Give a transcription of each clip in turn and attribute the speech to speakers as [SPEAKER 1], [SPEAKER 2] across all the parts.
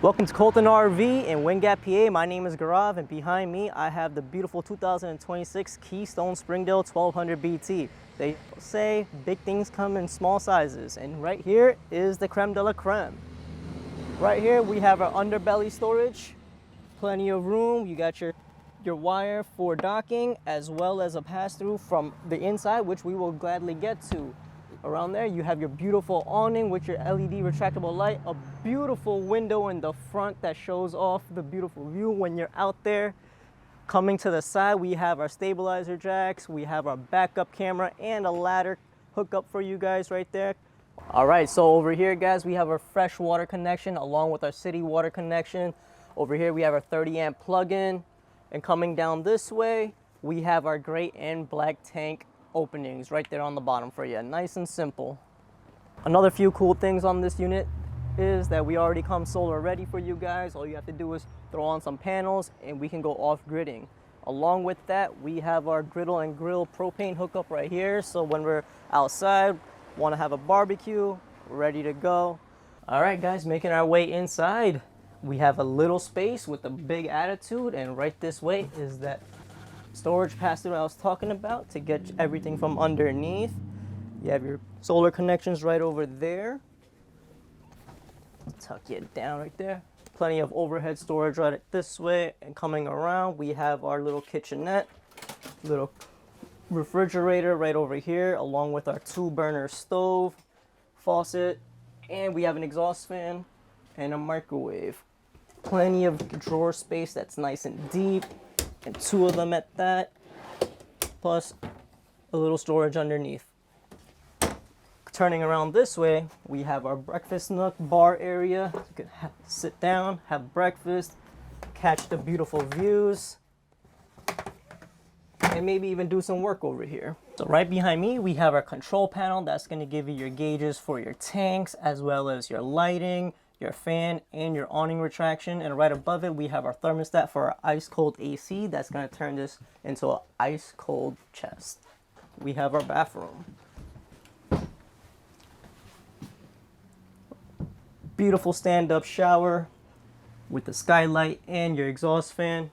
[SPEAKER 1] Welcome to Colton RV in Wind Gap, PA. My name is Gaurav, and behind me I have the beautiful 2026 Keystone Springdale 1200 BT. They say big things come in small sizes, and right here is the creme de la creme. Right here we have our underbelly storage, plenty of room. You got your wire for docking, as well as a pass-through from the inside, which we will gladly get to. Around there you have your beautiful awning with your LED retractable light, a beautiful window in the front that shows off the beautiful view when you're out there. Coming to the side, we have our stabilizer jacks, we have our backup camera, and a ladder hookup for you guys right there. All right, so over here guys, we have our fresh water connection along with our city water connection. Over here we have our 30 amp plug-in, and coming down this way we have our gray and black tank openings right there on the bottom for you. Nice and simple. Another few cool things on this unit is that we already come solar ready for you guys. All you have to do is throw on some panels and we can go off gridding. Along with that, we have our griddle and grill propane hookup right here, so when we're outside, want to have a barbecue, ready to go. All right guys, making our way inside, we have a little space with a big attitude, and right this way is that storage pass-through I was talking about to get everything from underneath. You have your solar connections right over there. Tuck it down right there. Plenty of overhead storage right this way, and coming around we have our little kitchenette, little refrigerator right over here, along with our 2-burner stove, faucet, and we have an exhaust fan and a microwave. Plenty of drawer space that's nice and deep, and 2 of them at that, plus a little storage underneath. Turning around this way, we have our breakfast nook bar area. You can sit down, have breakfast, catch the beautiful views, and maybe even do some work over here. So right behind me, we have our control panel that's going to give you your gauges for your tanks, as well as your lighting, your fan, and your awning retraction. And right above it we have our thermostat for our ice cold AC that's going to turn this into an ice cold chest. We have our bathroom, beautiful stand-up shower with the skylight and your exhaust fan.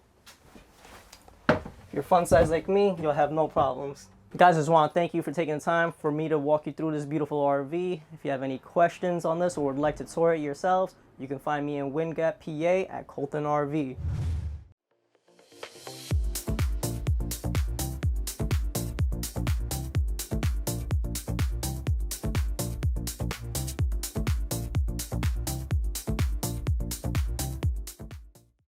[SPEAKER 1] If you're fun size like me, you'll have no problems. Guys, I just want to thank you for taking the time for me to walk you through this beautiful RV. If you have any questions on this or would like to tour it yourselves, you can find me in Wind Gap, PA at Colton RV.